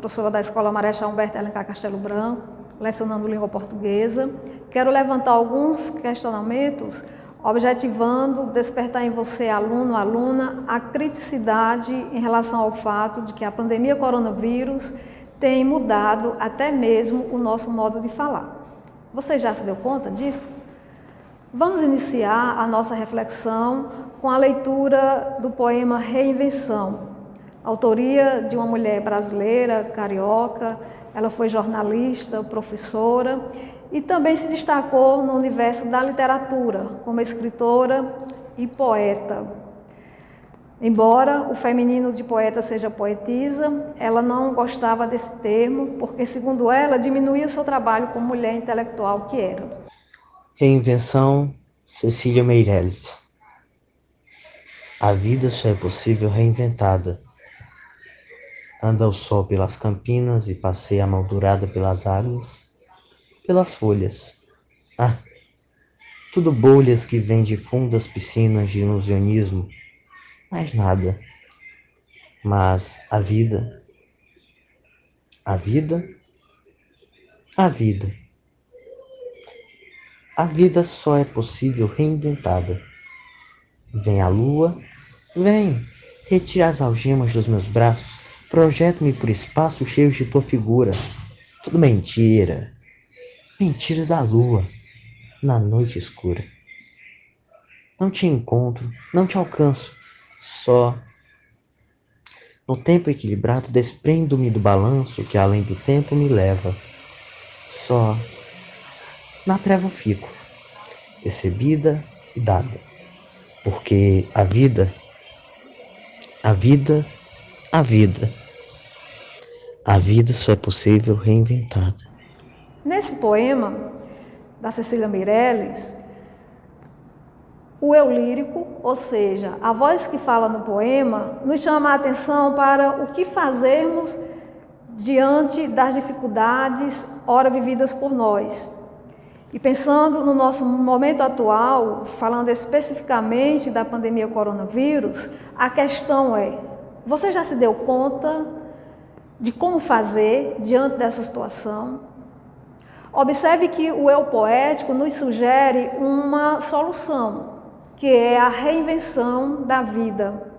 professora da Escola Marechal Humberto Alencar Castelo Branco, lecionando língua portuguesa. Quero levantar alguns questionamentos, objetivando despertar em você, aluno, aluna, a criticidade em relação ao fato de que a pandemia coronavírus tem mudado até mesmo o nosso modo de falar. Você já se deu conta disso? Vamos iniciar a nossa reflexão com a leitura do poema Reinvenção, autoria de uma mulher brasileira, carioca. Ela foi jornalista, professora e também se destacou no universo da literatura como escritora e poeta. Embora o feminino de poeta seja poetisa, ela não gostava desse termo porque, segundo ela, diminuía seu trabalho como mulher intelectual que era. Reinvenção, Cecília Meirelles. A vida só é possível reinventada. Anda o sol pelas campinas e passeia a moldurada pelas águas, pelas folhas. Ah, tudo bolhas que vêm de fundas piscinas de ilusionismo, mais nada. Mas a vida, a vida, a vida. A vida só é possível reinventada. Vem a lua, vem, retira as algemas dos meus braços, projeta-me por espaços cheios de tua figura. Tudo mentira, mentira da lua, na noite escura. Não te encontro, não te alcanço, só. No tempo equilibrado desprendo-me do balanço que além do tempo me leva. Só. Na treva fico, recebida e dada. Porque a vida, a vida, a vida. A vida só é possível reinventada. Nesse poema da Cecília Meirelles, o eu lírico, ou seja, a voz que fala no poema, nos chama a atenção para o que fazermos diante das dificuldades ora vividas por nós. E pensando no nosso momento atual, falando especificamente da pandemia coronavírus, a questão é: você já se deu conta de como fazer diante dessa situação? Observe que o eu poético nos sugere uma solução, que é a reinvenção da vida.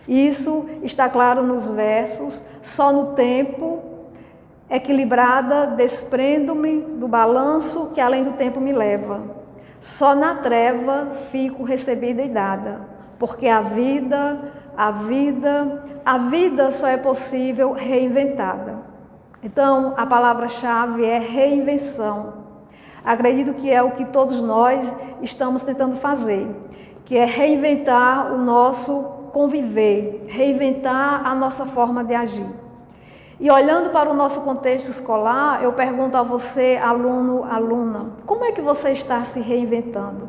Isso está claro nos versos: só no tempo, equilibrada, desprendo-me do balanço que além do tempo me leva. Só na treva fico recebida e dada, porque a vida só é possível reinventada. Então, a palavra-chave é reinvenção. Acredito que é o que todos nós estamos tentando fazer, que é reinventar o nosso conviver, reinventar a nossa forma de agir. E olhando para o nosso contexto escolar, eu pergunto a você, aluno, aluna, como é que você está se reinventando?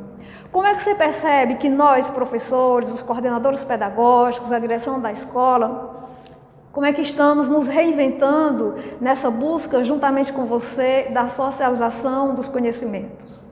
Como é que você percebe que nós, professores, os coordenadores pedagógicos, a direção da escola, como é que estamos nos reinventando nessa busca, juntamente com você, da socialização dos conhecimentos?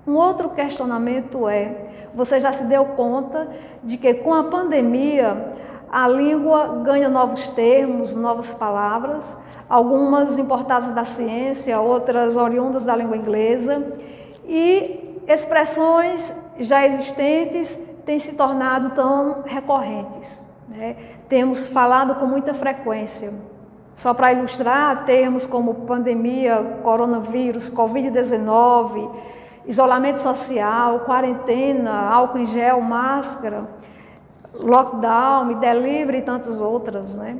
Um outro questionamento é: você já se deu conta de que com a pandemia a língua ganha novos termos, novas palavras, algumas importadas da ciência, outras oriundas da língua inglesa, e expressões já existentes têm se tornado tão recorrentes, né? Temos falado com muita frequência. Só para ilustrar, termos como pandemia, coronavírus, Covid-19, isolamento social, quarentena, álcool em gel, máscara, lockdown, delivery e tantas outras, né?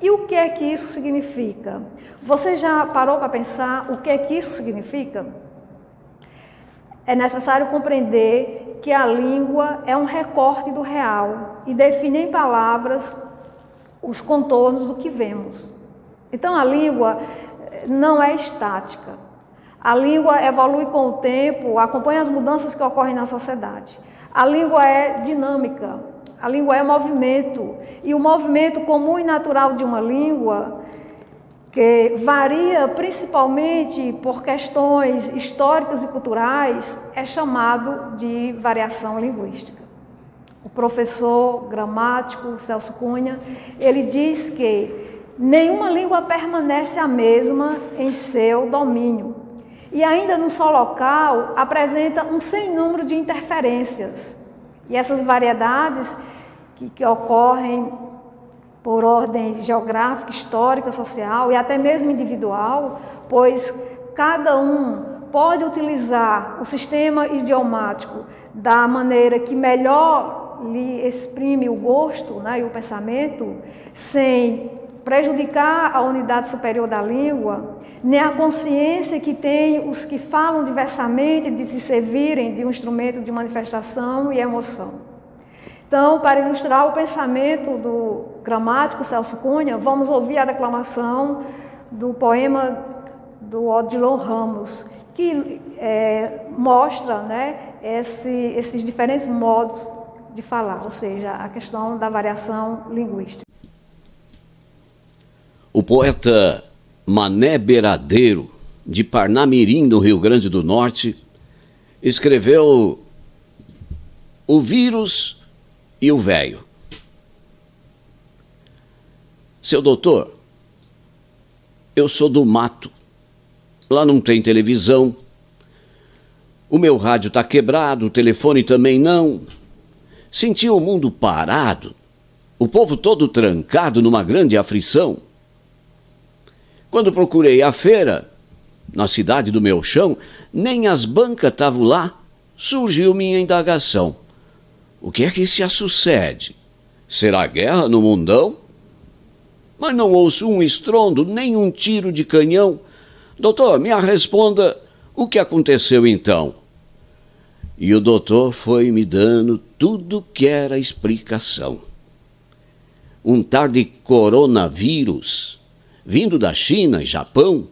E o que é que isso significa? Você já parou para pensar o que é que isso significa? É necessário compreender que a língua é um recorte do real e define em palavras os contornos do que vemos. Então, a língua não é estática. A língua evolui com o tempo, acompanha as mudanças que ocorrem na sociedade. A língua é dinâmica, a língua é movimento. E o movimento comum e natural de uma língua, que varia principalmente por questões históricas e culturais, é chamado de variação linguística. O professor gramático Celso Cunha, ele diz que nenhuma língua permanece a mesma em seu domínio. E ainda num só local apresenta um sem número de interferências. E essas variedades que ocorrem por ordem geográfica, histórica, social e até mesmo individual, pois cada um pode utilizar o sistema idiomático da maneira que melhor lhe exprime o gosto, né, e o pensamento, sem prejudicar a unidade superior da língua, nem a consciência que tem os que falam diversamente de se servirem de um instrumento de manifestação e emoção. Então, para ilustrar o pensamento do gramático Celso Cunha, vamos ouvir a declamação do poema do Odilon Ramos, que mostra, né, esses diferentes modos de falar, ou seja, a questão da variação linguística. O poeta Mané Beradeiro, de Parnamirim, no Rio Grande do Norte, escreveu O Vírus e o Véio. Seu doutor, eu sou do mato. Lá não tem televisão. O meu rádio está quebrado, o telefone também não. Senti o mundo parado, o povo todo trancado numa grande aflição. Quando procurei a feira, na cidade do meu chão, nem as bancas estavam lá, surgiu minha indagação. O que é que se sucede? Será guerra no mundão? Mas não ouço um estrondo, nem um tiro de canhão. Doutor, me responda, o que aconteceu então? E o doutor foi me dando tudo que era explicação. Um tal de coronavírus, vindo da China e Japão,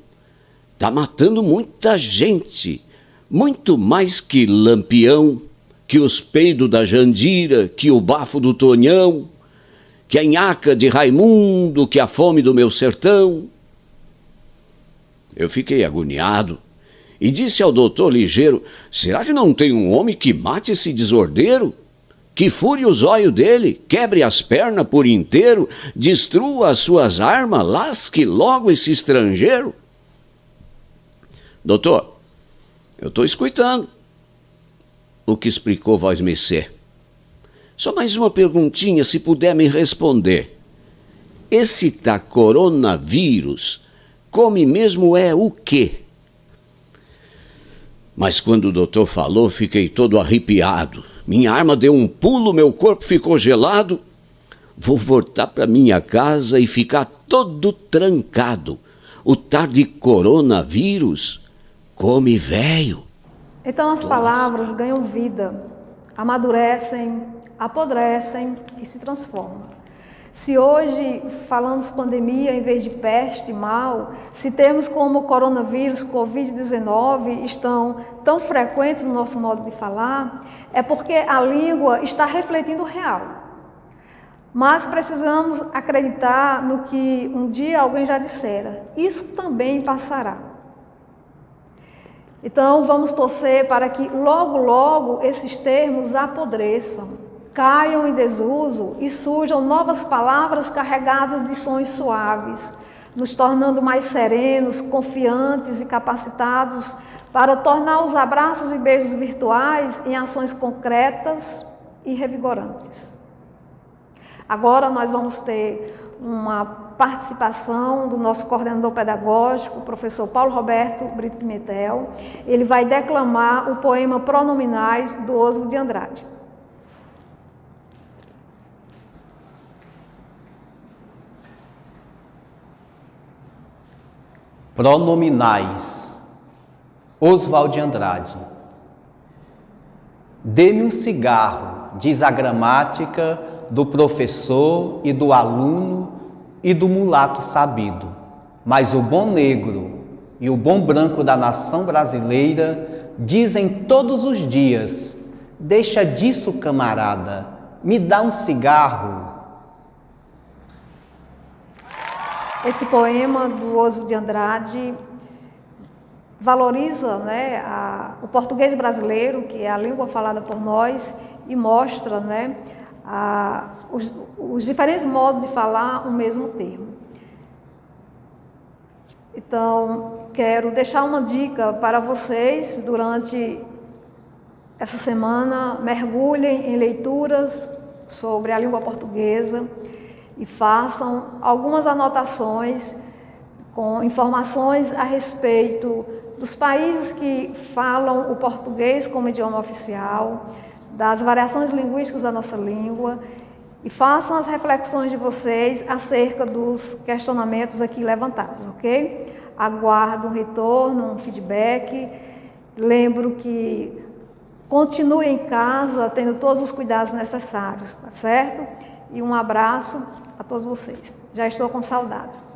tá matando muita gente, muito mais que Lampião, que os peidos da Jandira, que o bafo do Tonhão, que a nhaca de Raimundo, que a fome do meu sertão. Eu fiquei agoniado e disse ao doutor ligeiro, será que não tem um homem que mate esse desordeiro? Que fure os olhos dele, quebre as pernas por inteiro, destrua as suas armas, lasque logo esse estrangeiro? Doutor, eu estou escutando o que explicou vós mecê. Só mais uma perguntinha, se puder me responder. Esse tá coronavírus come mesmo é o quê? Mas quando o doutor falou, fiquei todo arrepiado. Minha arma deu um pulo, meu corpo ficou gelado. Vou voltar para minha casa e ficar todo trancado. O tal de coronavírus come velho. Então as palavras ganham vida, amadurecem, apodrecem e se transformam. Se hoje falamos pandemia em vez de peste, mal, se termos como coronavírus, Covid-19 estão tão frequentes no nosso modo de falar, é porque a língua está refletindo o real. Mas precisamos acreditar no que um dia alguém já dissera. Isso também passará. Então, vamos torcer para que logo, logo esses termos apodreçam, caiam em desuso e surjam novas palavras carregadas de sons suaves, nos tornando mais serenos, confiantes e capacitados para tornar os abraços e beijos virtuais em ações concretas e revigorantes. Agora nós vamos ter uma participação do nosso coordenador pedagógico, o professor Paulo Roberto Brito Pimentel. Ele vai declamar o poema Pronominais do Oswald de Andrade. Pronominais. Oswald de Andrade. Dê-me um cigarro, diz a gramática do professor e do aluno e do mulato sabido. Mas o bom negro e o bom branco da nação brasileira dizem todos os dias, deixa disso, camarada, me dá um cigarro. Esse poema do Oswald de Andrade valoriza, né, o português brasileiro, que é a língua falada por nós, e mostra, né, os diferentes modos de falar o mesmo termo. Então, quero deixar uma dica para vocês durante essa semana. Mergulhem em leituras sobre a língua portuguesa e façam algumas anotações com informações a respeito dos países que falam o português como idioma oficial, das variações linguísticas da nossa língua, e façam as reflexões de vocês acerca dos questionamentos aqui levantados, ok? Aguardo um retorno, um feedback. Lembro que continue em casa, tendo todos os cuidados necessários, tá certo? E um abraço a todos vocês. Já estou com saudades.